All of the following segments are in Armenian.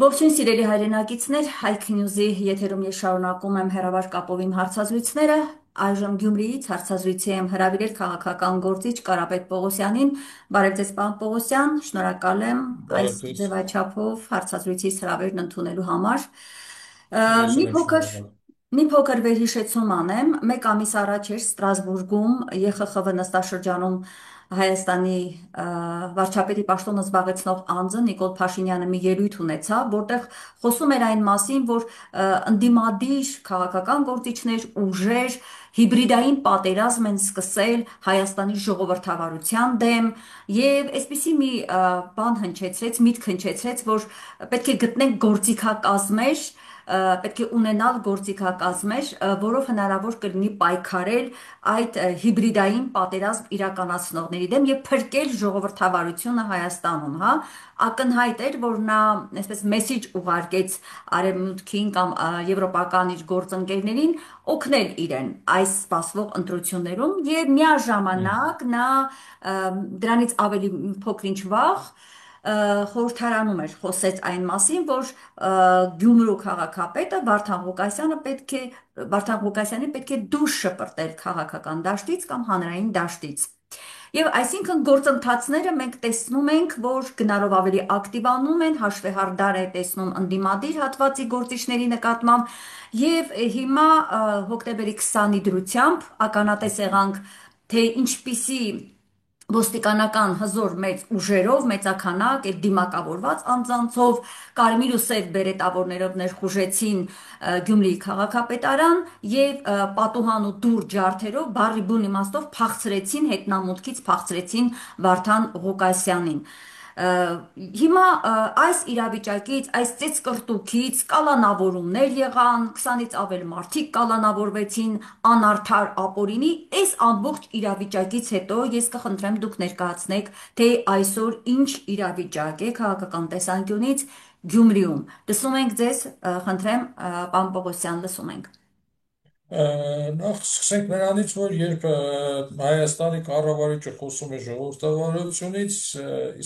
Ողջույն սիրելի հայրենակիցներ, Հայք Նյուզի եթերում ես շարունակում եմ հեռավար կապով իմ հարցազրույցները։ Այժմ Գյումրիից հարցազրույցի եմ հրավիրել քաղաքական գործիչ Կարապետ Պողոսյանին։ Բարև ձեզ, պարոն Պողոսյան, շնորհակալ եմ այս Բարև ձեզ, ձևաչափով հարցազրույցից հրավերն ընդունելու համար։ ես Մի էլ եմ փոքր շնորհակալ։ մի փոքր վերհիշեցում անեմ, մեկ ամիս առաջ էր Ստրասբուրգում ԵԽԽՎ նստաշրջանում Հայաստանի վարչապետի պաշտոնը զբաղեցնող անձը Նիկոլ Փաշինյանը մի ելույթ ունեցավ, որտեղ խոսում էր այն մասին, որ ընդդիմադիր քաղաքական գործիչներ, ուժեր հիբրիդային պատերազմ են սկսել Հայաստանի ժողովրդավարության դեմ եւ այսպիսի մի բան հնչեցրեց, միտք հնչեցրեց, որ պետք է գտնենք գործիքակազմեր, պետք է ունենալ գործիքակազմեր, որով հնարավոր կլինի պայքարել այդ հիբրիդային պատերազմ իրականացնողների դեմ եւ փրկել ժողովրդավարությունը Հայաստանում, հա։ Ակնհայտ էր, որ նա այսպես մեսիջ ուղարկեց Արևմուտքին կամ եվրոպական իր գործընկերներին օգնել իրեն այս սպասվող ընտրություններում եւ միաժամանակ նա դրանից ավելի փոքր ինչ վաղ խորհրդարանում էր խոսեց այն մասին, որ Գյումրու քաղաքապետը Վարդան Ղուկասյանին պետք է դուրս շպրտել քաղաքական դաշտից կամ հանրային դաշտից։ Եվ այսինքն գործընթացները մենք տեսնում ենք, որ գնալով ավելի ակտիվանում են, հաշվեհարդար է տեսնում ընդդիմադիր հատվածի գործիչների նկատմամբ եւ հիմա հոկտեմբերի 20-ի դրությամբ ականատես եղանք, թե ինչպիսի ոստիկանական հզոր մեծ ուժերով, մեծաքանակ եւ դիմակավորված անձանցով կարմիր ու սև բերետավորներով ներխուժեցին Գյումրիի քաղաքապետարան եւ պատուհան ու դուռ ջարդերով բարի բուն իմաստով փախցրեցին հետնամուտքից փախցրեցին Վարդան Ղուկասյանին։ Հիմա այս իրավիճակից, այս ծեծկռտուքից կալանավորումներ եղան, 20-ից ավել մարդիկ կալանավորվեցին անարդար ապօրինի, այս ամբողջ իրավիճակից հետո ես կխնդրեմ դուք ներկայացնեք, թե այսօր ինչ իրավիճակ է քաղաքական տեսանկյունից Գյումրիում։ Լսում ենք ձեզ, խնդրեմ, պարոն Պողոսյան, լսում ենք։ Նախ սկսենք նրանից, որ երբ Հայաստանի կառավարիչը խոսում է ժողովրդավարությունից,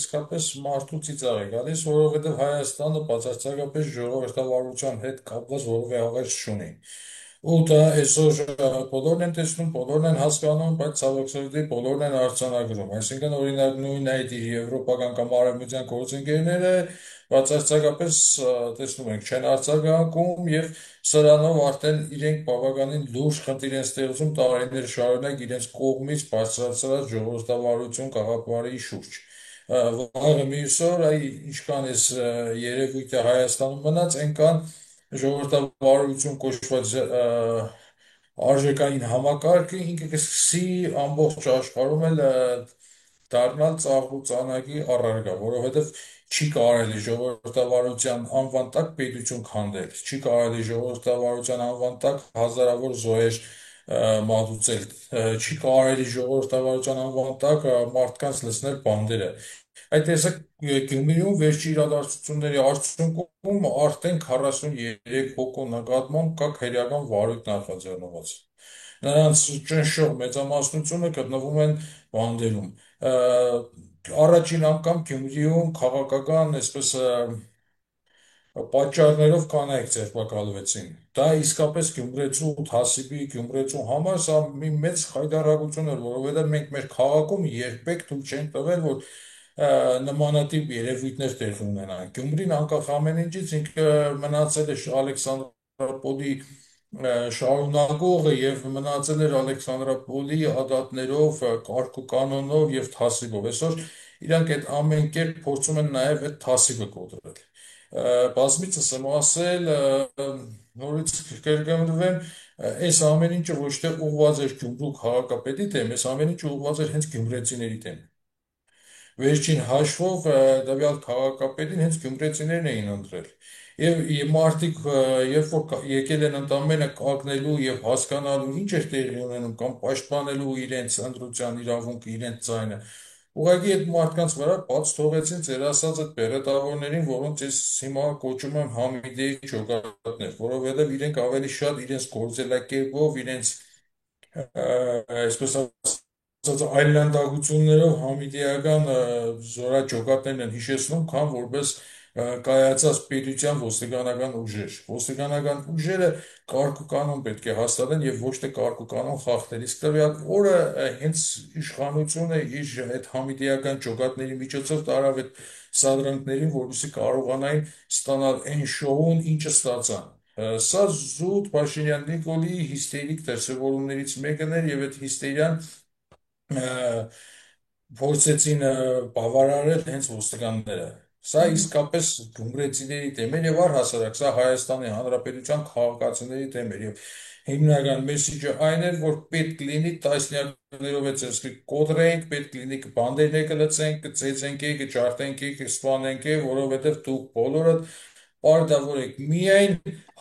իսկապես մարդու ծիծաղ է գալիս, որովհետև Հայաստանը բացարձակապես ժողովրդավարության հետ կապված որևէ աղերս չունի։ Ու դա այսօր բոլորն են տեսնում, բոլորն են հասկանում, բայց ցավոք սրտի բոլորն են արձանագրում։ Այսինքն, օրինակ, նույն այդ եվրոպական կամ արևմտյան գործընկերները բացարձակապես տեսնում ենք չեն արձագանքում եւ սրանով արդեն իրենք բավականին լուրջ խնդիր են ստեղծում տարիներ շարունակ իրենց կողմից բարձրացած ժողովրդավարություն կաղապարի շուրջ։ Վաղը մյուս օր ինչքան էս երևույթը Հայաստանում մնաց, այնքան ժողովրդավարություն կոչված արժեքային համակարգը ինքը կսկսի ամբողջ աշխարհում էլ դառնալ ծաղր ու ծանագի առարկա, որովհետև չի կարելի ժողովրդավարության անվան տակ պետություն քանդել, չի կարելի ժողովրդավարության անվան տակ հազարավոր զոհեր մատուցել, չի կարելի ժողովրդավարության անվան տակ մարդկանց լցնել բանդերը։ Այդ տեսակ Գյումրիում վերջի իրադարձությունների արդյունքում արդեն 43 հոգու նկատմամբ կա քրեական վարույթ նախաձեռնված։ Նրանց ճնշող մեծամասնությունը գտնվում են բանդերում։ Առաջին անգամ Գյումրիում քաղաքական, այսպես պատճառներով կանայք ձերբակալվեցին։ Դա իսկապես գյումրեցու թասիբի, գյումրեցու համար սա մի մեծ խայտառակություն էր, որովհետև մենք մեր քաղաքում երբեք թույլ չենք տվել, որ նմանատիպ երևույթներ տեղի ունենան։ Գյումրին անկախ ամեն ինչից ինքը մնացել է Ալեքսանդրապոլի շարունակողը եւ մնացել էր Ալեքսանդրապոլի ադատներով, կարգ ու կանոնով եւ թասիբով։ Այսօր իրանք այդ ամեն կերպ փորձում են նաեւ այդ թասիբը կոտրել։ Բազմիցս եմ ասել, նորից կերկրվեմ, այս ամեն ինչը ոչ թե ուղղված էր Գյումրու քաղաքապետի դեմ, այս ամեն ինչը ուղղված էր հենց գյումրեցիների դեմ։ Վերջին հաշվով տվյալ քաղաքապետին հենց գյումրեցիներն էին ընտրել։ Եվ մարդիկ, երբ որ եկել են ընդամենը կանգնելու եւ հասկանալու ինչ էր տեղի ունենում կամ պաշտպանելու իրենց ընտրության իրավունքը, իրենց ձայնը, ուղղակի այդ մարդկանց վրա բաց թողեցին ձեր ասած այդ բերետավորներին, որոնց ես հիմա կոչում եմ Համիդեի ջոկատներ, որովհետև իրենք ավելի շատ իրենց գործելակերպով, իրենց այսպես ասած այլանդակություններով համիդեական զորաճոկատներն են հիշեցնում, քան որպես կայացած պետության ոստիկանական ուժեր։ Ոստիկանական ուժերը կարգ ու կանոն պետք է հաստատեն եւ ոչ թե կարգ ու կանոն խախտել։ Իսկ տվյալ օրը հենց իշխանությունը իր այդ համիդիական ջոկատների միջոցով տարավ այդ սադրանքներին, որովհետեւ կարողանային ստանալ այն շոուն, ինչը ստացան։ Սա զուտ Փաշինյան-Նիկոլի հիստերիկ դրսևորումներից մեկն էր եւ այդ հիստերիան փորձեցին բավարարել հենց ոստիկանները։ Սա իսկապես գյումրեցիների դեմ էր եւ առհասարակ սա Հայաստանի Հանրապետության քաղաքացիների դեմ էր եւ հիմնական մեսիջը այն էր, որ պետք լինի տասնյակներով է ծեսկի կոտրենք, պետք լինի բանդերներ կլցենք, կծեծենք, կջարդենք, կստանենք, որովհետեւ դուք բոլորը պարտավոր եք միայն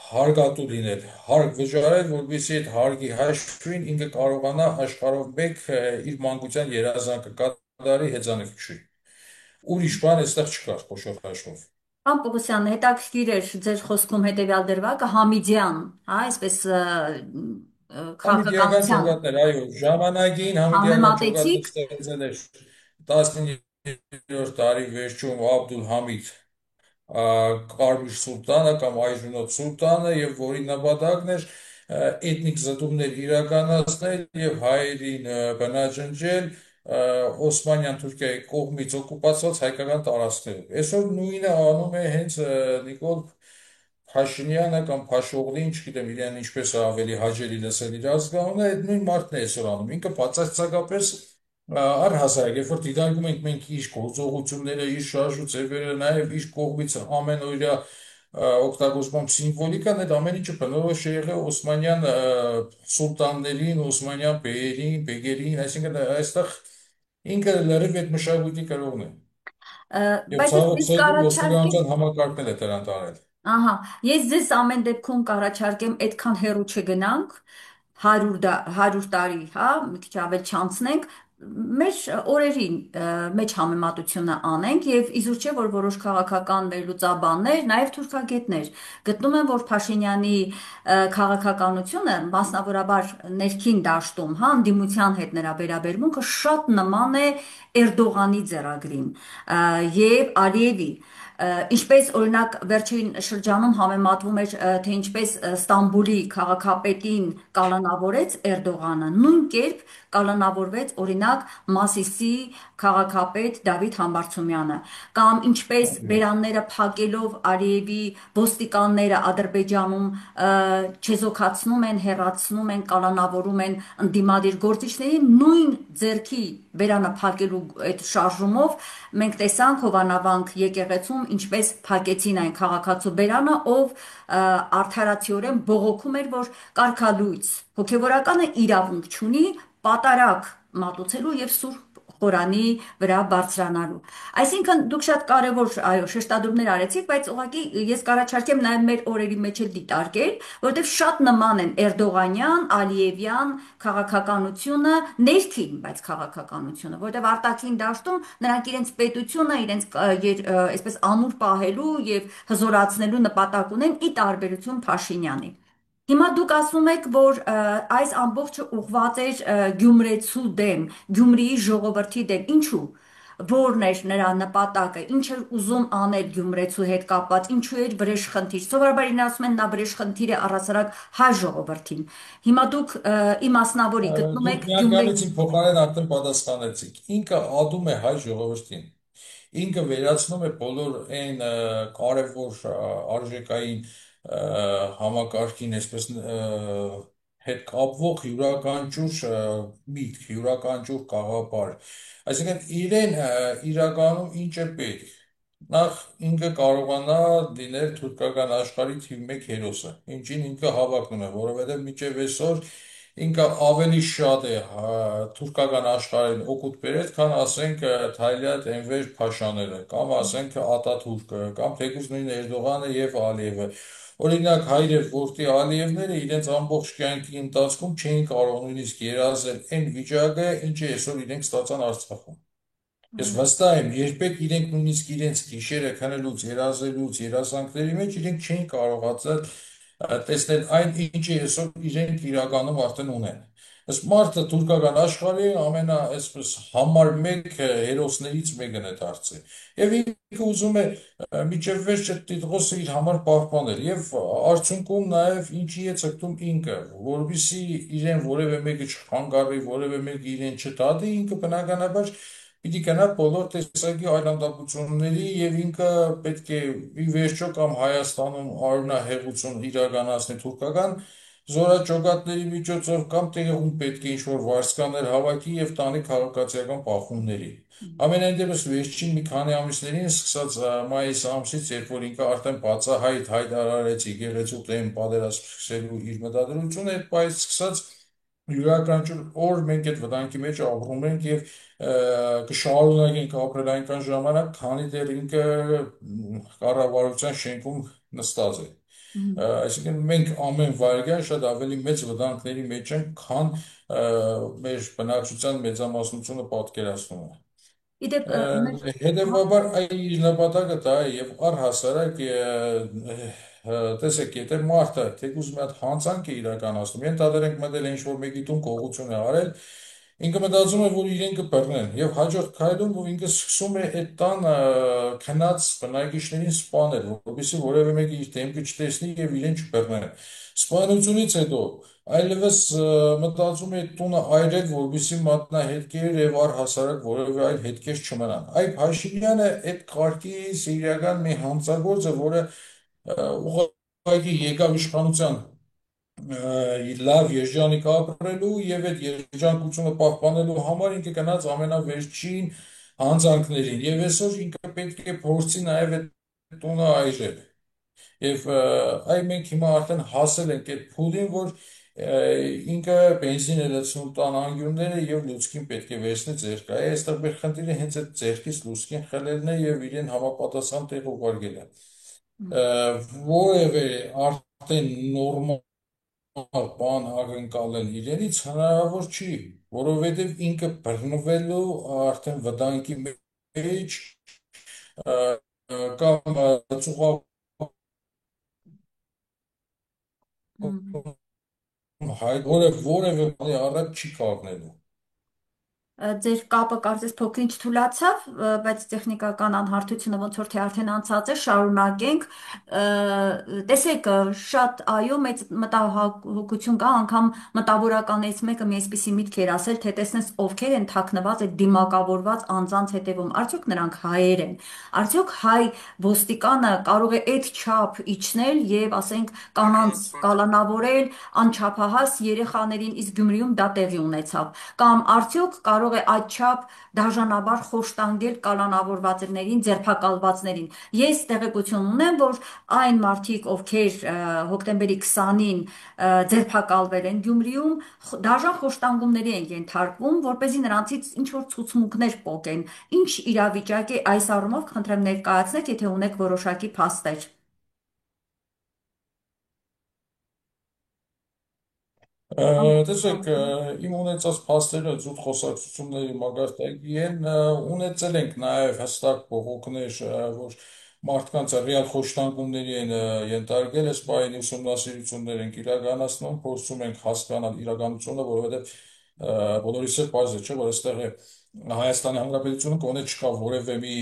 հարգատու լինել, հարկ վճարել, որովհետեւ այդ հարգի հաշվին ինքը կարողանա աշխարհով մեկ իր մանկության երազանքը կատարի հեծանիվ չի։ Ուրիշ բան այստեղ չկար խոշոր հաշվով։ Պարոն Պողոսյան, հետաքրքիր էր ձեր խոսքում հետևյալ դրվագը Համիդյան, հա, այսպես Համիդիական քաղաքականության ջոկատներ, այո, ժամանակին համիդիական ջոկատներ համեմատեցիք։ ստեղծել էր 19-րդ դարի վերջում Աբդուլ Համիդ Կարմիր Սուլտանը կամ Այժունոտ Սուլտանը եւ որի նպատակն էր էթնիկ զտումներ իրականացնել եւ հայերին բնաջնջել Օսմանյան Թուրքիայի կողմից օկուպացված հայկական տարածքներում։ Այսօր նույնը անում է հենց Նիկոլ Փաշինյանը կամ Փաշօղլին, չգիտեմ իրեն ինչպես է ավելի հաճելի լսել իր ազգանունը, այդ նույն մարդն է այսօր անում։ Ինքը բացարձակապես առհասարակ, երբ որ դիտարկում ենք մենք իր գործողությունները, իր շարժու ձևերը, նաև իր կողմից ամենօրյա օգտագործում սիմվոլիկան, այդ ամեն ինչը բնորոշ է եղել Օսմանյան սուլտաններին, Օսմանյան բեյերին, բեգերին, այսինքն այստեղ ինքը լրիվ այդ մշակույթի կրողն է։ Եվ Բայց ցավոք ես սերբի կառաջարկեմ ոստիկանության համակարգն է դրան տարել։ Ահա, ես ձեզ ամեն դեպքում կառաջարկեմ այդքան հեռու չգնանք, 100 տարի, հա, մի քիչ ավել չանցնենք, մեր օրերին մեջ համեմատությունը անենք եւ իզուր չէ որ որոշ քաղաքական վերլուծաբաններ, նաեւ թուրքագետներ գտնում են որ Փաշինյանի քաղաքականությունը մասնավորաբար ներքին դաշտում, հա, ընդդիմության հետ նրա վերաբերմունքը շատ նման է Էրդողանի ձեռագրին եւ Ալիևի ինչպես օրինակ վերջին շրջանում համեմատվում էր թե ինչպես Ստամբուլի քաղաքապետին կալանավորեց Էրդողանը նույն կերպ կալանավորվեց օրինակ Մասիսի քաղաքապետ Դավիթ Համբարձումյանը կամ ինչպես բերանները փակելով Ալիևի ոստիկանները Ադրբեջանում չեզոքացնում են, հեռացնում են, կալանավորում են ընդդիմադիր գործիչների նույն ձեռքի բերանը փակելու այդ շարժումով մենք տեսանք Հովանավանք եկեղեցում ինչպես փակեցին այն քաղաքացու բերանը, ով արդարացիորեն բողոքում էր, որ կարգալույց հոգևորականը իրավունք չունի պատարակ մատուցելու եւ սուրբ Խորանի վրա բարձրանալու։ Այսինքն դուք շատ կարևոր, այո, շեշտադրումներ արեցիք, բայց ուղղակի ես կառաջարկեմ նաև մեր օրերի մեջ էլ դիտարկել, որովհետև շատ նման են Էրդողանյան, Ալիևյան քաղաքականությունը, ներքին, բայց քաղաքականությունը, որովհետև արտաքին դաշտում նրանք իրենց պետությունը, իրենց այսպես անուր պահելու եւ հզորացնելու նպատակ ունեն ի տարբերություն Փաշինյանի։ Հիմա դուք ասում եք, որ այս ամբողջը ուղղված էր Գյումրեցու դեմ, Գյումրիի ժողովրդի դեմ։ Ինչու՞։ Որն էր նրա նպատակը, ինչ էր ուզում անել Գյումրեցու հետ կապված, ինչու էր վրեժխնդիր։ Սովորաբար իրեն ասում են նա վրեժխնդիր է առասարակ հայ ժողովրդին։ Հիմա դուք իմասնավորի գտնում Դուք եք միանգամից իմ փոխարեն արդեն պատասխանեցիք։ Ինքը ադում է հայ ժողովրդին։ Ինքը վերացնում է բոլոր այն կարևոր արժեքային համակարգին, այսպես հետ կապվող յուրաքանչյուր միտք, յուրաքանչյուր կաղապար։ Այսինքն իրեն իրականում ինչ է պետք։ Նախ ինքը կարողանա լինել թուրքական աշխարհի թիվ 1 հերոսը, ինչին ինքը հավակնում է, որովհետև մինչև այսօր ինքը ավելի շատ է թուրքական աշխարհին օգուտ բերել, քան ասենք Թայլատ Էնվեր Փաշաները, կամ ասենք Ատաթուրքը, կամ թեկուզ նույն Էրդողանը եւ Ալիևը։ Օրինակ հայրեր որդի Ալիևները իրենց ամբողջ կյանքի ընթացքում չէին կարող նույնիսկ երազել այն վիճակը, ինչը այսօր իրենք ստացան Արցախում։ Ես վստահ եմ, երբեք իրենք նույնիսկ իրենց գիշերը քնելուց, երազելուց, երազանքների մեջ իրենք չէին կարողացել տեսնել այն, ինչը այսօր իրենք իրականում արդեն ունեն։ Ըստ մարդը թուրքական աշխարհի ամենա այսպես համար մեկ հերոսներից մեկն է դարձել։ Եվ ինքը ուզում է միջև վերջը տիտղոսը իր համար պահպանել եւ արդյունքում նաեւ ինչի է ցկտում ինքը, որովհետեւ իրեն որևէ մեկը չխանգարի, որևէ մեկը իրեն չտադի, ինքը բնականաբար պիտի գնա բոլոր տեսակի այլանդակությունների եւ ինքը պետք է ի վերջո կամ Հայաստանում արունահեղություն իրականացնի թուրքական զորաճոգատների միջոցով կամ տեղում պետք է ինչ-որ վարձկաներ հավաքի եւ տանի քաղաքացիական բախումների։ Ամենայն դեպս վերջին մի քանի ամիսներին սկսած մայիս ամսից, երբ որ ինքը արդեն բացահայտ հայտարարեց եկեղեցու դեմ պատերազմ սկսելու իր մտադրությունը, այդ պայից սկսած յուրաքանչյուր օր մենք այդ վտանգի մեջ ապրում ենք եւ կշարունակենք ապրել այնքան ժամանակ, քանի դեռ ինքը կառավարության շենքում նստած է։ Այսինքն մենք ամեն վայրկյան շատ ավելի մեծ վտանգների մեջ ենք, քան մեր բնակչության մեծամասնությունը պատկերացնում է։ Իդեպ մեր Հետևաբար այդ իր նպատակը դա է եւ առհասարակ տեսեք, եթե մարդը թեկուզ մի հատ հանցանք է իրականացնում, ենթադրենք մտել է ինչ-որ մեկի տուն կողություն է արել, ինքը մտածում է, որ իրեն կբռնեն եւ հաջորդ քայլում որ ինքը սկսում է այդ տան քնած բնակիչներին սպանել, որովհետեւ որևէ մեկը իր դեմքը չտեսնի եւ իրեն չբռնեն։ Սպանությունից հետո այլևս մտածում է տունը այրել, որովհետեւ մատնահետքեր եւ առհասարակ որևէ այլ հետքեր չմնան։ Այ Փաշինյանը այդ կարգի սիրիական մի հանցագործը, որը ուղղակի եկավ իշխանության լավ երջանիկ ապրելու եւ այդ երջանկությունը պահպանելու համար ինքը գնաց ամենավերջին հանցանքներին եւ այսօր ինքը պետք է փորձի նաեւ այդ տունը այրել։ Եվ այ մենք հիմա արդեն հասել ենք այդ փուլին, որ ինքը բենզին է լցնում տան անկյունները եւ լուցկին պետք է վերցնի ձեռք։ Այստեղ մեր խնդիրը հենց այդ ձեռքից լուցկին խլելն է եւ իրեն համապատասխան տեղ ուղարկելը։ Որևէ արդեն նորմալ բան ակնկալել իրենից հնարավոր չի, որովհետև ինքը բռնվելու արդեն վտանգի մեջ կամ ծուղակում հայտ որևէ բանի առաջ չի կանգնելու։ Ձեր կապը կարծես փոքրինչ թուլացավ, բայց տեխնիկական անհարթությունը ոնց որ թե արդեն անցած է, շարունակենք։ Տեսեք, շատ այո, մեծ մտահոգություն կա, անգամ մտավորականներից մեկը մի այսպիսի միտք էր ասել, թե տեսնես ովքեր են թաքնված այդ դիմակավորված անձանց հետևում, արդյոք նրանք հայեր են, արդյոք հայ ոստիկանը կարող է այդ չափ իջնել եւ ասենք կանանց կալանավորել անչափահաս երեխաներին, իսկ Գյումրիում դա տեղի ունեցավ, կամ արդյոք կարող է այդչափ դաժանաբար խոշտանգել կալանավորվածներին, ձերբակալվածներին։ Ես տեղեկություն ունեմ, որ այն մարդիկ, ովքեր հոկտեմբերի 20-ին ձերբակալվել են Գյումրիում, դաժան խոշտանգումների են ենթարկվում, որ เป զի նրանցից ինչ որ ցուցմունքներ պոկեն։ Ինչ իրավիճակ է այս առումով, խնդրեմ ներկայացնեք, եթե ունեք որոշակի փաստեր։ Տեսեք, իմ ունեցած փաստերը զուտ խոսակցությունների մագարտակի են, ունեցել ենք նաև հստակ բողոքներ, որ մարդկանց ռեալ խոշտանգումների են ենթարկել, այս պահին ուսումնասիրություններ ենք իրականացնում, փորձում ենք հասկանալ իրականությունը, որովհետև բոլորիս է պարզ է, չէ, որ այստեղ է Հայաստանի Հանրապետությունը կոնե չկա որևէ մի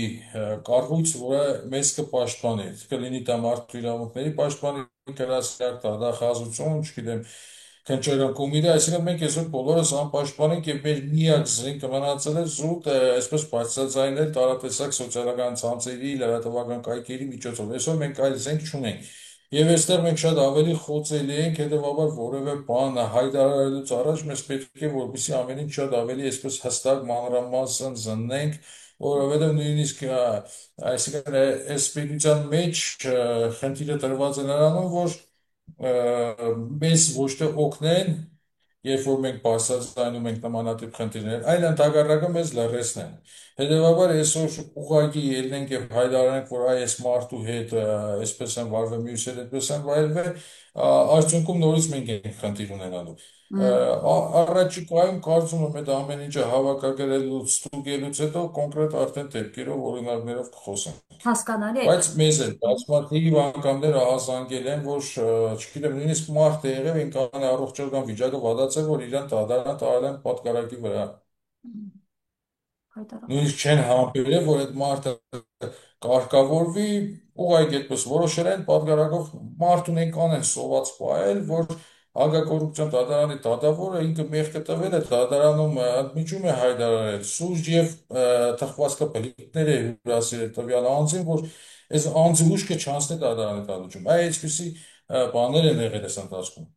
կառույց, որը մեզ կպաշտպանի, կլինի դա մարդու իրավունքների պաշտպանի, գրասենյակ, դատախազություն, չգիտեմ, քննչական կոմիտե, այսինքն մենք այսօր բոլորս անպաշտպան ենք եւ մեր միակ զենքը մնացել է զուտ այսպես բարձրաձայնել տարատեսակ սոցիալական ցանցերի, լրատվական կայքերի միջոցով։ Այսօր մենք այլ զենք չունենք։ Եվ այստեղ մենք շատ ավելի խոցելի ենք, հետևաբար որևէ բան հայտարարելուց առաջ մեզ պետք է որպեսզի ամեն ինչ շատ ավելի այսպես հստակ մանրամասն զննենք, որովհետև նույնիսկ այսինքն այս պետության մեջ խնդիրը տրված է նրանում, որ մեզ ոչ թե օգնեն, երբ որ մենք բարձրացնում ենք նմանատիպ խնդիրներ, այլ ընդհակառակը մեզ լռեցնեն։ Հետևաբար այսօր ուղղակի ելնենք եւ հայտարարենք, որ այս մարդու հետ այսպես են վարվել, մյուսերը այդպես են վարվել, արդյունքում նորից մենք ենք խնդիր ունենալու։ Մ, Առաջիկայում կարծում եմ այդ ամեն ինչը հավաքագրելուց, ստուգելուց հետո կոնկրետ արդեն դեպքերով, օրինակներով կխոսենք։ Հասկանալի է։ Բայց մեզ էլ բազմաթիվ անգամներ ահազանգել են, որ չգիտեմ, նույնիսկ մարդ է եղել, ինքան առողջական վիճակը վատացել, որ իրան դատարան տարել են պատկարակի վրա։ Մ, Հայտարարված։ Նույնիսկ չեն համբերել, որ այդ մարդը կարգավորվի, ուղղակի այդպես որոշել են պատգարակով մարդ ունեն սոված պահել, որ հակակոռուպցիոն դատարանի դատավորը ինքը մեղքը տվել է դատարանում ընդմիջում է հայտարարել սուրճ եւ թխվածքը բլիթներ է հյուրասիրել տվյալ անձին, որ այս անձի ուշքը չանցնի դատարանի դատություն։ Այ այսպեսի բաներ են եղել այս ընթացքում։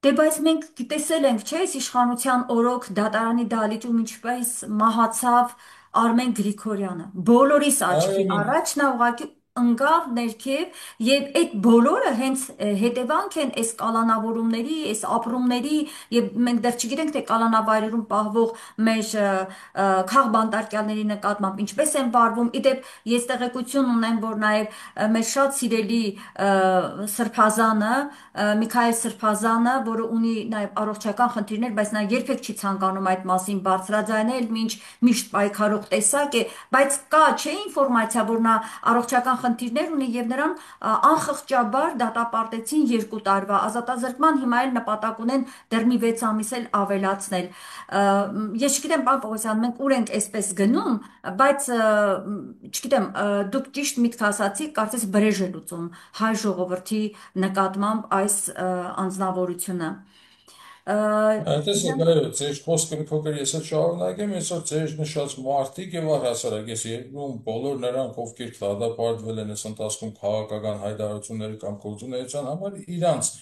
Դե բայց մենք տեսել ենք, չէ՞, այս իշխանության օրոք դատարանի դալիճում ինչպես մահացավ Արմեն Գրիգորյանը։ Բոլորիս աչքի Այո, առաջ նա ուղղակի ընկավ ներքև եւ այդ բոլորը հենց հետևանք են այս կալանավորումների, այս ապրումների եւ մենք դեռ չգիտենք թե կալանավայրերում պահվող մեր քաղբանտարկյալների նկատմամբ ինչպես են վարվում։ Իդեպ ես տեղեկություն ունեմ, որ նաեւ մեր շատ սիրելի սրբազանը Միքայել Սրբազանը, որը ունի նաև առողջական խնդիրներ, բայց նա երբեք չի ցանկանում այդ մասին բարձրաձայնել, միշտ պայքարող տեսակ է, բայց կա չէ ինֆորմացիա, որ նա առողջական խնդիրներ ունի եւ նրան անխղճաբար դատապարտեցին 2 տարվա ազատազրկման, հիմա էլ նպատակ ունեն դեռ մի 6 ամիս էլ ավելացնել։ Ես չգիտեմ, պարոն Պողոսյան, մենք ուր ենք այսպես գնում, բայց չգիտեմ, դուք ճիշտ միտք ասացիք, կարծես բրեժ է լուծում հայ ժողովրդի նկատմամբ այս անձնավորությունը։ Տեսեք, այո, ձեր խոսքը մի փոքր ես էլ շարունակեմ, այսօր ձեր նշած մարտիկ եւ առհասարակ ես երկրում բոլոր նրանք, ովքեր դատապարտվել են այս ընթացքում քաղաքական հայտարարությունների կամ գործունեության համար, իրանց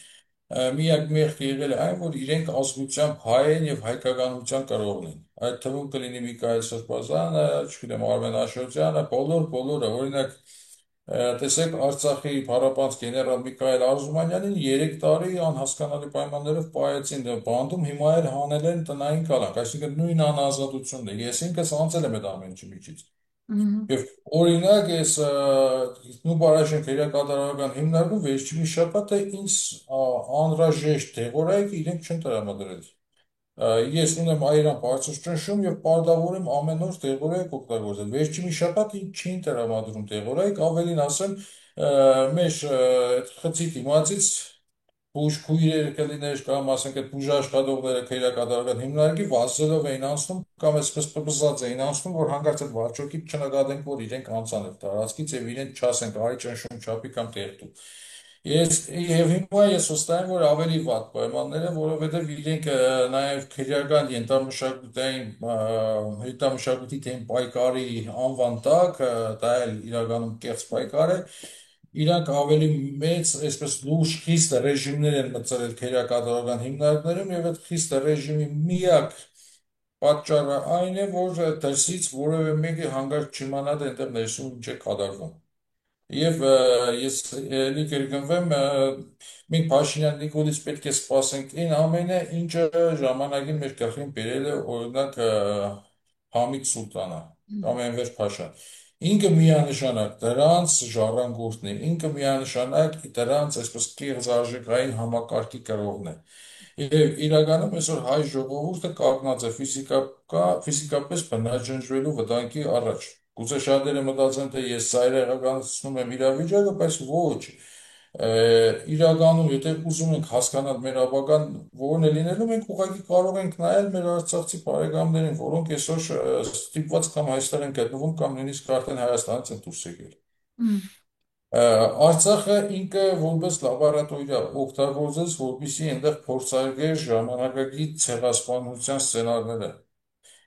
միակ մեղքը եղել է այն, որ իրենք ազգությամբ հայ են եւ հայկականության կրողն են։ Այդ թվում կլինի Միքայել Սրբազանը, չգիտեմ, Արմեն Աշոտյանը, բոլորը, օրինակ տեսեք Արցախի փառապանծ գեներալ Միքայել Արզումանյանին 3 տարի անհասկանալի պայմաններով պահեցին բանդում, հիմա էլ հանել են տնային կալանք, այսինքն նույն անազատությունն է։ Ես ինքս անցել եմ այդ ամեն ինչի միջից։ Մгм. Եվ օրինակ ես նու բարաշենք հերակատարական հիմնարկում վերջին շաբաթը ինձ անհրաժեշտ դեղորայք իրենք չեն տրամադրել։ Ես ունեմ այրան բարձր ճնշում եւ պարտավոր եմ ամեն օր դեղորայք օգտագործել։ Վերջին մի շաբաթ ինձ չէին տրամադրում դեղորայք, ավելին ասեմ, մեր այդ խցի դիմացից բուժքույրերը կլիներ կամ ասենք այդ բուժաշխատողները քերակատարական հիմնարկի վազելով էին անցնում կամ այսպես պպզած էին անցնում, որ հանկարծ այդ վարչոկի չնկատենք, որ իրենք անցան այդ տարածքից եւ իրենք չասենք արի ճնշում չափի կամ տեղտու։ Եվ հիմա ես վստահ եմ, որ ավելի վատ պայմաններ է, որովհետև իրենք նաև քրեական ենթամշակույթի դեմ պայքարի անվան տակ, դա էլ իրականում կեղծ պայքար է, իրանք ավելի մեծ, այսպես լուրջ խիստ ռեժիմներ են մտցրել քերակատարական հիմնարկներում եւ այդ խիստ ռեժիմի միակ պատճառը այն է, որ դրսից որևէ մեկը հանգարց չիմանա թե այնտեղ ներսում ինչ է կատարվում։ Եվ ես էլի կրկնվեմ, մենք Փաշինյան Նիկոլից պետք է սպասենք այն ամենը, ինչը ժամանակին մեր գլխին բերել է օրինակ Համիդ Սուլտանը կամ Էնվեր Փաշան։ Ինքը միանշանակ դրանց ժառանգորդն է, ինքը միանշանակ դրանց այսպես կեղծ արժեքային համակարգի կրողն է։ Եվ իրականում այսօր հայ ժողովուրդը կանգնած է ֆիզիկապես բնաջնջվելու վտանգի առաջ։ Գուցե շատերը մտածեն, թե ես ծայրահեղականացնում եմ իրավիճակը, բայց ոչ։ Իրականում, եթե ուզում ենք հասկանալ մեր ապագան որն է լինելու, մենք ուղղակի կարող ենք նայել մեր արցախցի բարեկամներին, որոնք այսօր ստիպված կամ այստեղ են գտնվում, կամ նույնիսկ արդեն Հայաստանից են դուրս եկել։ Մ, Արցախը ինքը որպես լաբորատորիա օգտագործեց, որպեսզի այնտեղ փորձարկեր ժամանակակից ցեղասպանության սցենարները։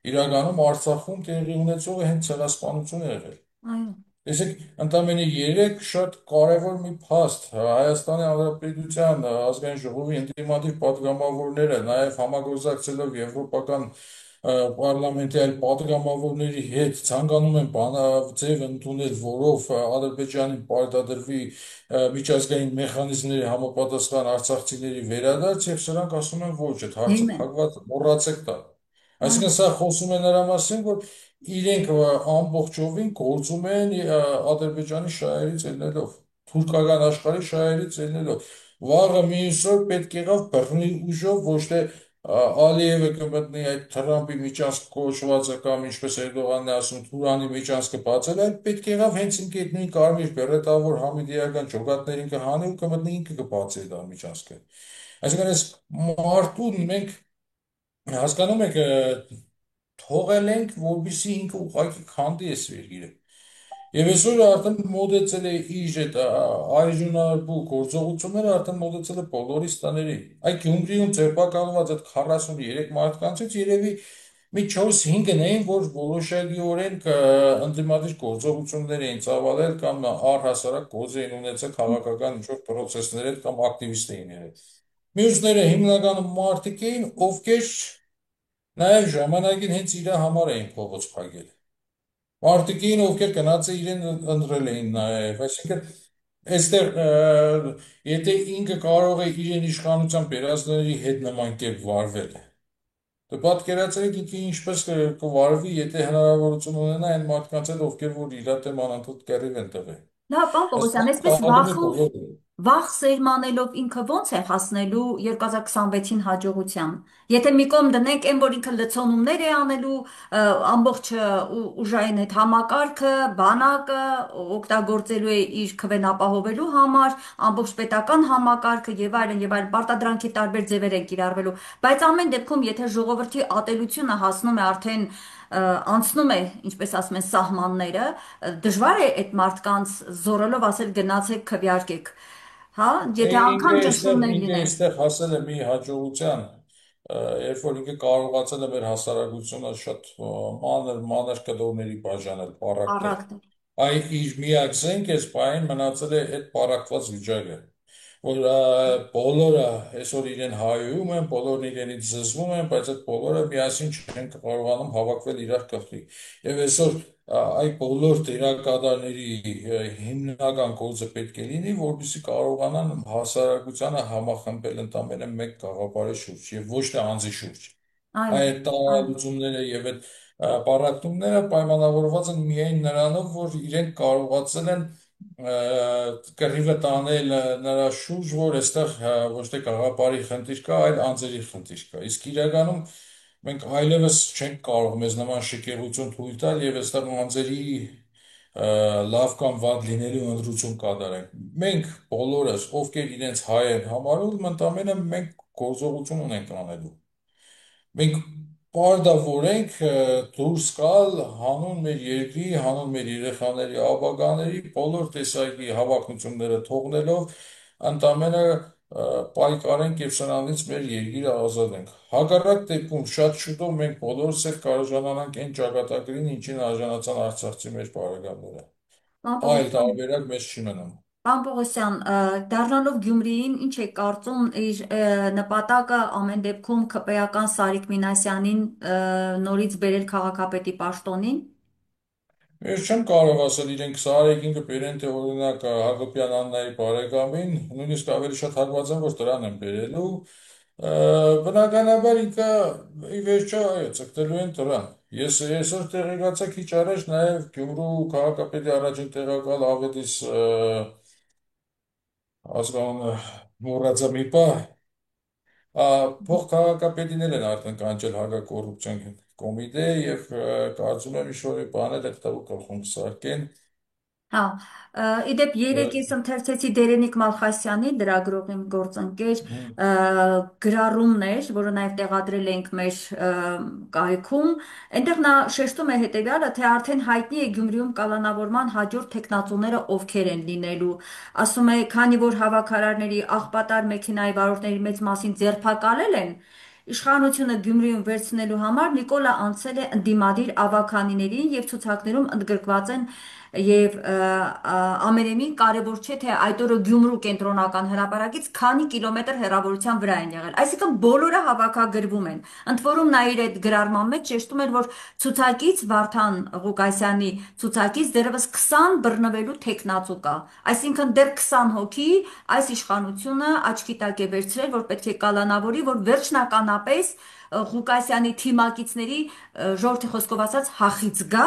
Իրականում Արցախում տեղի ունեցողը հենց ցեղասպանություն է եղել։ Այո։ Տեսեք, ընդամենը 3 շատ կարևոր մի փաստ Հայաստանի Հանրապետության ազգային ժողովի ինտիմատիվ պատգամավորները, նաև համագործակցելով եվրոպական պարլամենտի այլ պատգամավորների հետ ցանկանում են բանաձև ընդունել, որով Ադրբեջանին պարտադրվի միջազգային մեխանիզմների համապատասխան արցախցիների վերադարձ, եւ սրանք ասում են ոչ, այդ հարցը Amen. փակված մոռացեք տալ։ Այո։ Այսինքն սա խոսում է նրա մասին, որ իրենք ամբողջովին գործում են Ադրբեջանի շահերից ելնելով, թուրքական աշխարհի շահերից ելնելով։ վաղը մյուս օր պետք եղավ բռնի ուժով, ոչ թե Ալիևը կմտնի այդ Թրամփի միջանցք կոչվածը կամ ինչպես Էրդողանն է ասում, Թուրանի միջանցքը բացել, այլ պետք եղավ հենց ինքը այդ նույն կարմիր բերետավոր համիդիական ջոկատներին կհանի ու կմտնի ինքը կբացի այդ միջանցքը։ Այսինքն այս մարդուն մենք հասկանում եք թողել ենք, որպեսզի ինքը ուղղակի քանդի այս երկիրը։ Եվ այսօր արդեն մոտեցել է իր այդ այժմնարբու գործողությունները արդեն մոտեցել է բոլորի տների։ Այդ Գյումրիում ձերբակալված այդ 43 մարդկանցից երևի մի 4-5-ն էին, որ որոշակիորեն ընդդիմադիր գործողություններ էին ծավալել կամ առհասարակ գործ էին ունեցել քաղաքական ինչ-որ պրոցեսներ հետ կամ ակտիվիստ էին եղել։ Մյուսները հիմնականում մարդիկ էին, ովքեր նաև ժամանակին հենց իր համար էին փողոց փակել։ Մարդիկին, ովքեր գնացը իրեն ընտրել էին նաև, այսինքն այստեղ եթե ինքը կարող է իրեն իշխանության վերածների հետ նման կերպ վարվել, դե պատկերացրեք ինքը ինչպես կվարվի, եթե հնարավորություն ունենա այն մարդկանց հետ, ովքեր որ իր դեմ անընդհատ կռիվ են տվել։ Նա պարոն Պողոսյան, Այստեղ այսպես կապում է բոլորը։ վախ սերմանելով ինքը ո՞նց է հասնելու 2026-ին հաջողության։ Եթե մի կողմ դնենք այն, որ ինքը լցոնումներ է անելու, ամբողջ ուժային այդ համակարգը, բանակը օգտագործելու է իր քվեն ապահովելու համար, ամբողջ պետական համակարգը եւ այլն, պարտադրանքի տարբեր ձևեր են կիրառվելու, բայց ամեն դեպքում, եթե ժողովրդի ատելությունը հասնում է արդեն անցնում է, ինչպես ասում են, սահմանները, դժվար է այդ մարդկանց զորելով ասել գնացեք քվեարկեք, հա, եթե անգամ ճնշումներ Ինքը լինեն։ այստեղ հասել է մի հաջողության, երբ որ ինքը կարողացել է մեր հասարակությունը շատ մանր կդորների բաժանել, պառակտել։ Առակներ։ Այ իր միակ զենք էս պայն մնացել է այդ պառակված վիճակը, որ բոլորը այսօր իրեն հայում են, բոլորն իրենից զզվում են, բայց այդ բոլորը միասին չեն կարողանում հավաքվել իրար կողքի։ Եվ այսօր այդ բոլոր դերակատարների հիմնական գործը պետք է լինի, որպեսզի կարողանան հասարակությանը համախմբել ընդամենը մեկ գաղափարի շուրջ եւ ոչ թե անձի շուրջ։ Այո, Այդ այո, տարածումները եւ այդ պարակտումները պայմանավորված են միայն նրանով, որ իրենք կարողացել են կռիվը տանել նրա շուրջ, որ այստեղ ոչ թե գաղափարի խնդիր կա, այլ անձերի խնդիր կա։ Իսկ իրականում մենք այլևս չենք կարող մեզ նման շքեղություն թույլ տալ եւ այստեղ անձերի լավ կամ վատ լինելու ընտրություն կատարենք։ Մենք բոլորս, ովքեր իրենց հայ են համարում, ընդամենը մենք գործողություն ունենք անելու։ Մենք պարտավոր ենք դուրս գալ հանուն մեր երկրի, հանուն մեր երեխաների, ապագաների բոլոր տեսակի հավակնությունները թողնելով ընդամենը պայքարենք եւ սրանից մեր երկիրը ազատենք։ Հակառակ դեպքում շատ շուտով մենք բոլորս էլ կարժանանանք այն ճակատագրին, ինչին արժանացան արցախցի մեր բարեկամները։ պարոն Այլ Պողոսյան, տարբերակ մեզ չի մնում։ Պարոն Պողոսյան, դառնալով Գյումրիին, ինչ է կարծում իր նպատակը ամեն դեպքում ՔՊ-ական Սարիկ Մինասյանին նորից բերել քաղաքապետի պաշտոնին։ Ես չեմ կարող ասել իրենք Սարեկին կբերեն, թե օրինակ Հակոբյան Աննայի բարեկամին, նույնիսկ ավելի շատ հակված եմ, որ դրան են բերելու։ Բնականաբար ինքը ի վերջո այո, ցկտելու են դրան։ Ես այսօր տեղեկացա քիչ առաջ նաև Գյումրու քաղաքապետի առաջին տեղակալ Ավետիս ազգանունը մոռացա մի պահ, փոխքաղաքապետին էլ են արդեն կանչել հակակոռուպցիոն կոմիտե եւ կարծում եմ ինչ-որ բաներ այդ տվու գլխում կսարքեն։ Հա, իդեպ երեք ես ընթերցեցի Դերենիկ Մալխասյանի լրագրողի գործընկեր գրառումներ, որը նաև տեղադրել ենք մեր կայքում։ Այնտեղ նա շեշտում է հետևյալը, թե արդեն հայտնի է Գյումրիում կալանավորման հաջորդ տեխնացուները ովքեր են լինելու։ Ասում է, քանի որ հավաքարարների աղբատար մեքենայի վարորդների մեծ մասին ձերբակալել են, իշխանությունը Գյումրիում վերցնելու համար Նիկոլը անցել է ընդդիմադիր ավականիներին եւ ցուցակներում ընդգրկված են եւ ամենեմին կարևոր չէ թե այդ օրը Գյումրու կենտրոնական հրապարակից քանի կիլոմետր հեռավորության վրա են եղել, այսինքն բոլորը հավաքագրվում են։ Ընդ որում նա իր այդ գրառման մեջ շեշտում էր, որ ցուցակից Վարդան Ղուկասյանի ցուցակից դեռևս 20 բռնվելու տեխնացու կա, այսինքն դեռ 20 հոգի այս իշխանությունը աչքի տակ է վերցրել, որ պետք է կալանավորի, որ վերջնականապես Ղուկասյանի թիմակիցների ժողովրդի խոսքով ասած հախից գա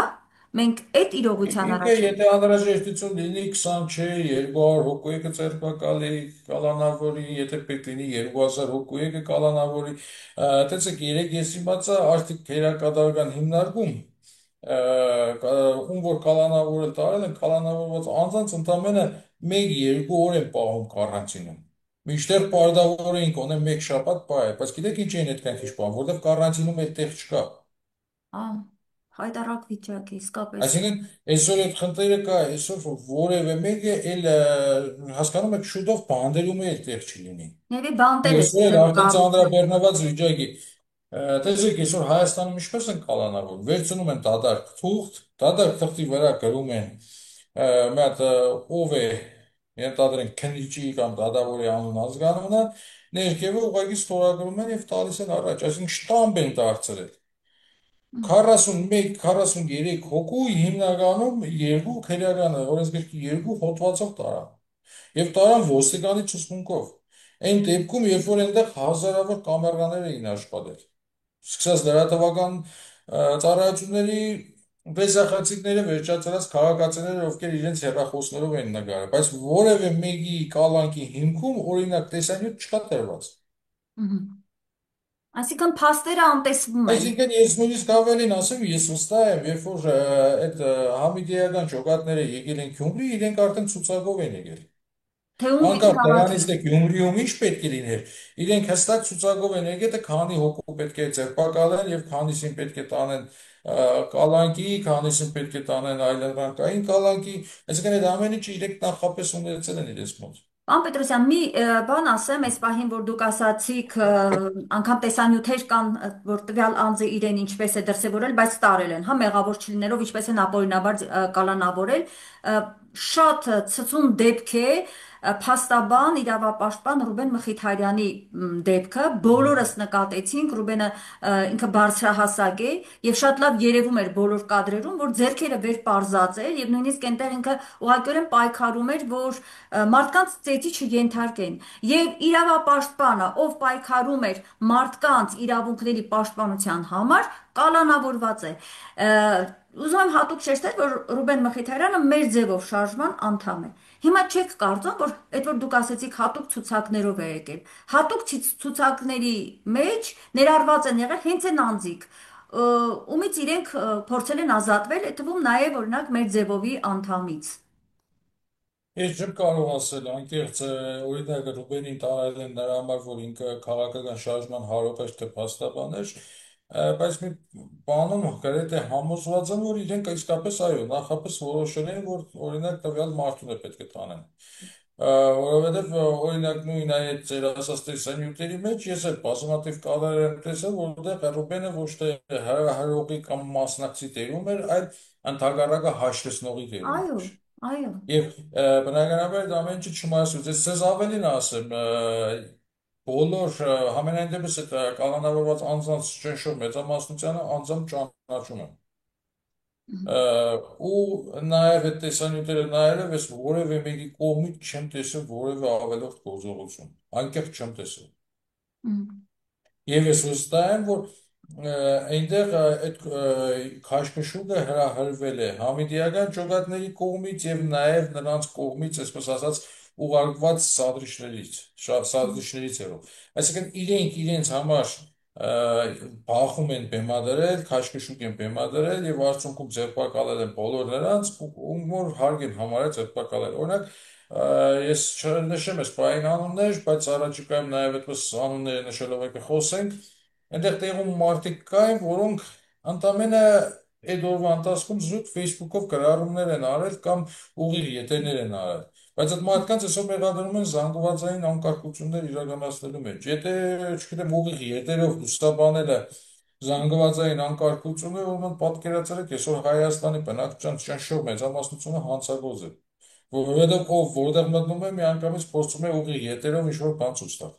Մենք այդ իրողության Ինքը առաջ ենք։ եթե անհրաժեշտություն լինի 20 չէ 200 հոգու եկը ձերբակալի կալանավորի, եթե պետք լինի 2000 հոգու եկը կալանավորի, տեսեք երեք ես իմացա արդյոք քերակատարական հիմնարկում ում որ կալանավորել տարել են կալանավորված անձանց ընդամենը 1-2 օր են պահում կարանտինում։ Միշտեր պարտավոր էին կոնե մեկ շաբաթ պահել, բայց գիտեք ինչ են այդքան քիչ պահում, որովհետև կարանտինում այդտեղ չկա։ Ա, հայտարարակ վիճակ է, իսկապես։ Այսինքն այսօր այդ խնդիրը կա, այսօր որևէ մեկը էլ հասկանում եք շուտով բանդերում էլ տեղ չի լինի։ Ների բանտեր է Այսօր էլ ստեղծելու արդեն կառույցը։ ծանրաբեռնված վիճակի։ Տեսեք, այսօր Հայաստանում ինչպես են կալանավոր, վերցնում են դատարկ թուղթ, դատարկ թղթի վրա գրում են մի հատ ով է, ենթադրենք քննիչի կամ դատավորի անուն ազգանունը, ներքևը ուղղակի ստորագրում են եւ տալիս են առաջ, այսինքն շտամպ են դարձրել։ 41-43 հոգու հիմնականում երկու քերականը, օրենսգրքի երկու հոդվածով տարան։ Եվ տարան ոստիկանի ցուցմունքով։ Այն դեպքում, երբ որ այնտեղ հազարավոր կամերաներ էին աշխատել։ Սկսած լրատվական ծառայությունների վեզախացիկները վերջացրած քաղաքացիները, ովքեր իրենց հեռախոսներով են նկարել, բայց որևէ մեկի կալանքի հիմքում օրինակ տեսանյութ չկա տրված։ Մгм. Այսինքն փաստերը անտեսվում են։ Այսինքն ես նույնիսկ ավելին ասեմ, ես վստահ եմ, երբ որ այդ համիդիական ջոկատները եկել են Գյումրի, իրենք արդեն ցուցակով են եկել։ Թե ում Անկախ իր նրանից առաջին։ թե Գյումրիում ինչ պետք է լիներ, իրենք հստակ ցուցակով են եկել, թե քանի հոգու պետք է ձերբակալեն եւ քանիսին պետք է տանեն կալանքի, քանիսին պետք է տանեն այլընտրանքային կալանքի, այսինքն այդ ամեն ինչը իրենք նախապես ունեցել են իրենց մոտ։ Պարոն Պետրոսյան, մի բան ասեմ, այս պահին, որ դուք ասացիք, անգամ տեսանյութեր կան, որ տվյալ անձը իրեն ինչպես է դրսևորել, բայց տարել են, հա, մեղավոր չլինելով, ինչպես են ապօրինաբար կալանավորել, շատ ցցուն դեպք է փաստաբան, իրավապաշտպան Ռուբեն Մխիթարյանի դեպքը, բոլորս նկատեցինք, Ռուբենը ինքը բարձրահասակ է եւ շատ լավ երևում էր բոլոր կադրերում, որ ձեռքերը վեր պարզած էր եւ նույնիսկ այնտեղ ինքը ուղղակիորեն պայքարում էր, որ մարդկանց ծեծի չենթարկեն եւ իրավապաշտպանը, ով պայքարում էր մարդկանց իրավունքների պաշտպանության համար, կալանավորված է։ Ուզում եմ հատուկ շեշտել, որ Ռուբեն Մխիթարյանը մեր ձևով շարժման անդամ է։ Հիմա չեք կարծում, որ այդ որ դուք ասեցիք հատուկ ցուցակներով է եկել։ Հատուկ ցուցակների մեջ ներառված են եղել հենց այն անձիկ, ումից իրենք փորձել են ազատվել, այդ թվում նաև օրինակ մեր ձևովի անդամից։ Ես չեմ կարող ասել, անկեղծ օրինակ Ռուբենին տարել են նրա համար, որ ինքը քաղաքական շարժման հարողեր թե փաստաբան էր, բայց մի բանում գրեթե համոզված եմ, որ իրենք իսկապես այո, նախապես որոշել են, որ օրինակ տվյալ մարդուն է պետք է տանեն։ Որովհետև օրինակ նույն այդ ձեր ասած տեսանյութերի մեջ ես էլ բազմաթիվ կադրեր եմ տեսել, որտեղ Ռուբենը ոչ թե հրահրողի կամ մասնակցի դերում էր, այլ ընդհակառակը հաշտեցնողի դերում Այո, էր։ այո։ Եվ բնականաբար դա ամեն ինչը չմասուց, ես ձեզ ավելին ասեմ, բոլոր համենայն դեպս այդ կանոնավորված անձանց ճնշող մեծամասնությանը անձամբ ճանաչում եմ։ Ու նաև այդ տեսանյութերը նայելով ես որևէ մեկի կողմից չեմ տեսել որևէ ավելորդ գործողություն, անկեղծ չեմ տեսել։ Մгм. Եվ ես վստահ եմ, որ այնտեղ այդ քաշքշուկը հրահրվել է համիդիական ջոկատների կողմից եւ նաեւ նրանց կողմից, այսպես ասած, ուղարկված սադրիչներից եղող։ Այսինքն իրենք իրենց համար բախում են բեմադրել, քաշքշուկ են բեմադրել եւ արդյունքում ձերբակալել են բոլոր նրանց, ում որ հարկ են համարել ձերբակալել։ Օրինակ ես չնշեմ այս պայն անուններ, բայց առաջիկայում նաև այդպես անունները նշելով եկը խոսենք, այնտեղ տեղում մարդիկ կային, որոնք ընդամենը այդ օրվա ընթացքում զուտ Facebook-ով գրառումներ են արել կամ ուղիղ եթերներ են արել։ Բայց այդ մարդկանց այսօր մեղադրում են զանգվածային անկարգություններ իրականացնելու մեջ։ Եթե, չգիտեմ, ուղիղ եթերով լուսաբանելը զանգվածային անկարգությունը, ուրեմն պատկերացրեք, այսօր Հայաստանի բնակչության ճնշող մեծամասնությունը հանցագոզ է։ Որովհետև ով որտեղ մտնում է, միանգամից փորձում է ուղիղ եթերով ինչ-որ բան ցույց տալ։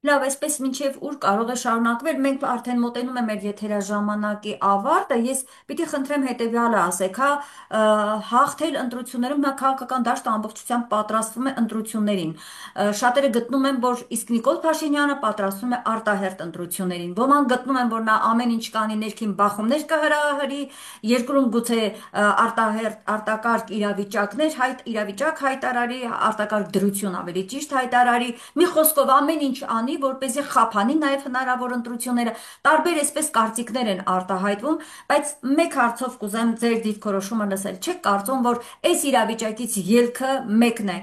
Լավ, այսպես մինչև ուր կարող է շարունակվել, մենք արդեն մոտենում է մեր եթերաժամանակի ավարտը, ես պիտի խնդրեմ հետևյալը ասեք, հա, հաղթել ընտրություններում նա քաղաքական դաշտը ամբողջությամբ պատրաստվում է ընտրություններին։ Շատերը գտնում են, որ իսկ Նիկոլ Փաշինյանը պատրաստվում է արտահերթ ընտրություններին։ Ոմանք գտնում են, որ նա ամեն ինչ կանի ներքին բախումներ կհրահրի, երկրում գուցե արտակարգ իրավիճակներ, իրավիճակ հայտարարի, արտակարգ դրություն ավելի ճիշտ հայտարարի, մի խոսքով ամեն ինչ անի, որպեսզի խափանի նաև հնարավոր ընտրությունները, տարբեր այսպես կարծիքներ են արտահայտվում, բայց մեկ հարցով կուզեմ ձեր դիրքորոշումը լսել։ Չեք կարծում, որ այս իրավիճակից ելքը մեկն է,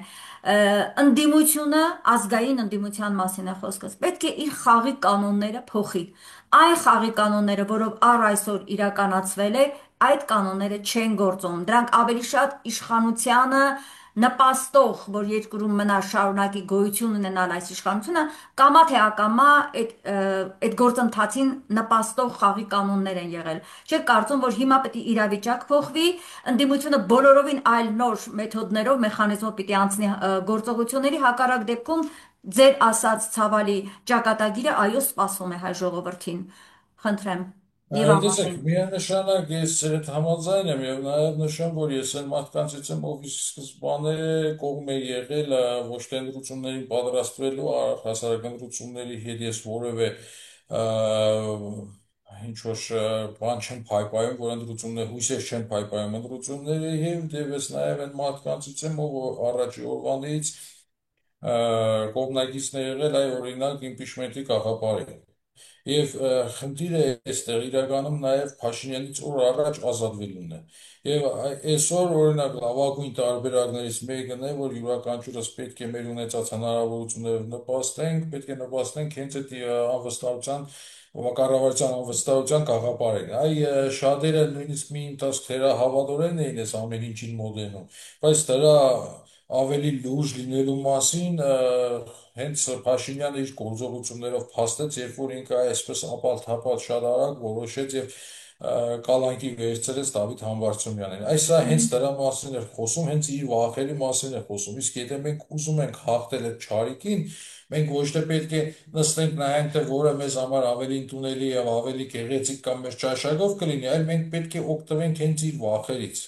ընդդիմությունը, ազգային ընդդիմության մասին է խոսքս, պետք է իր խաղի կանոնները փոխի։ Այն խաղի կանոնները, որով առ այսօր իրականացվել է, այդ կանոնները չեն գործում։ Դրանք ավելի շատ իշխանությանը նպաստող, որ երկրում մնա շարունակի գոյություն ունենալ այս իշխանությունը, կամա թե ակամա այդ գործընթացին նպաստող խաղի կանոններ են եղել։ Չեք կարծում, որ հիմա պետք է իրավիճակ փոխվի, ընդդիմությունը բոլորովին այլ նոր մեթոդներով, մեխանիզմով պիտի անցնի գործողությունների, հակառակ դեպքում ձեր ասած ցավալի ճակատագիրը այո սպասվում է հայ ժողովրդին։ Խնդրեմ։ Եվ Տեսեք, ավարտենք։ միանշանակ ես ձեր հետ համաձայն եմ եւ նաեւ նշեմ, որ ես այն մարդկանցից եմ, ով իսկ սկզբանե կողմ է եղել ոչ թե ընտրություններին պատրաստվելու, հասարակ ընտրությունների հետ ես որևէ ինչ որ բան չեմ փայփայում, որ ընտրություններ հույսեր չեն փայփայում ընտրությունների եւ ես նաեւ այն մարդկանցից եմ, ով առաջի օրվանից կողմնակիցն է եղել այ օրինակ իմպիչմենտի գաղափարին։ Եվ խնդիրը այստեղ իրականում նաև Փաշինյանից օր առաջ ազատվելուն է։ Եվ այսօր օրինակ լավագույն տարբերակներից մեկն է, որ յուրաքանչյուրս պետք է մեր ունեցած հնարավորություններով նպաստենք, պետք է նպաստենք հենց այդ անվստահության կառավարության անվստահության գաղափարին։ Շատերը նույնիսկ մի ընթացք թերահավատորեն էին այս ամեն ինչին մոտենում, բայց դրա ավելի լուրջ լինելու մասին հենց Փաշինյանը իր գործողություններով փաստեց, երբ որ ինքը այսպես ապալ-թապալ շատ արագ որոշեց եւ կալանքի վերցրեց Դավիթ Համբարձումյանին։ Սա հենց դրա մասին է խոսում, հենց իր վախերի մասին է խոսում։ Իսկ եթե մենք ուզում ենք հաղթել այդ չարիքին, մենք ոչ թե պետք է նստենք նայենք, թե որը մեզ համար ավելի ընդունելի եւ ավելի գեղեցիկ կամ մեր ճաշակով կլինի, այլ մենք պետք է օգտվենք հենց իր վախերից։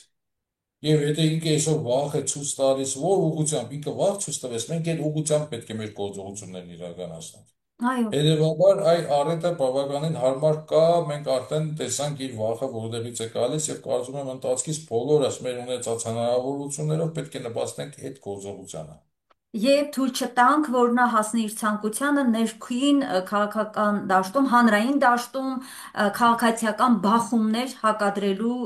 Եվ եթե ինքը այսօր վախ է ցույց տալիս, որ ուղղությամբ ինքը վախ ցույց տվեց, մենք այդ ուղղությամբ պետք է մեր գործողություններն իրականացնենք։ Այո։ Հետևաբար, առիթը բավականին հարմար կա, մենք արդեն տեսանք իր վախը որտեղից է գալիս եւ կարծում եմ ընթացքից բոլորս մեր ունեցած հնարավորություններով պետք է նպաստենք այդ գործողությանը։ Եվ թույլ չտանք, որ նա հասնի իր ցանկությանը ներքին քաղաքական դաշտում, հանրային դաշտում քաղաքացիական բախումներ հակադրելու,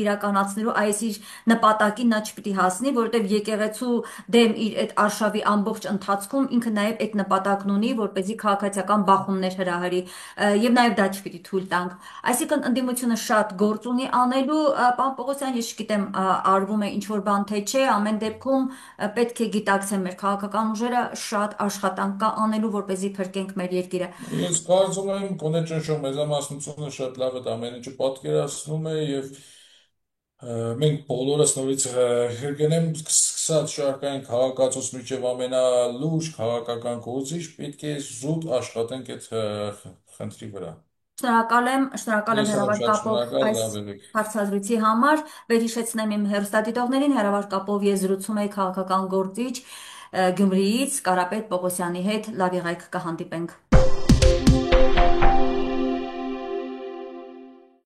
իրականացնելու այս իր նպատակին նա չպիտի հասնի, որովհետև եկեղեցու դեմ իր այդ արշավի ամբողջ ընթացքում ինքը նաև այդ նպատակն ունի, որպեսզի քաղաքացիական բախումներ հրահրի, եւ նաև դա չպիտի թույլ տանք։ Այսինքն ընդդիմությունը շատ գործ ունի անելու, պարոն Պողոսյան, ես չգիտեմ, արվում է ինչ որ բան թե չէ, ամեն դեպքում պետք է գիտակցել մեր քաղաքական ուժերը շատ աշխատանք կա անելու, որպեսզի փրկենք մեր երկիրը։ Ես կարծում եմ, գոնե ճնշող մեծամասնությունը շատ լավ է ամեն ինչը պատկերացնում է եւ մենք բոլորս նորից կրկնեմ, սկսած շարքային քաղաքացուց միջև ամենալուրջ քաղաքական գործիչ պետք է զուտ աշխատենք այդ խնդրի վրա։ Շնորհակալ եմ Ես եմ հեռավար շատ կապով շնորհակալ, այս լավ եղեք։ հարցազրույցի համար։ Վերհիշեցնեմ իմ հեռուստադիտողներին, հեռավար կապով ես զրուցում էի քաղաքական գործիչ Գյումրիից Կարապետ Պողոսյանի հետ։ Լավ եղեք, կհանդիպենք։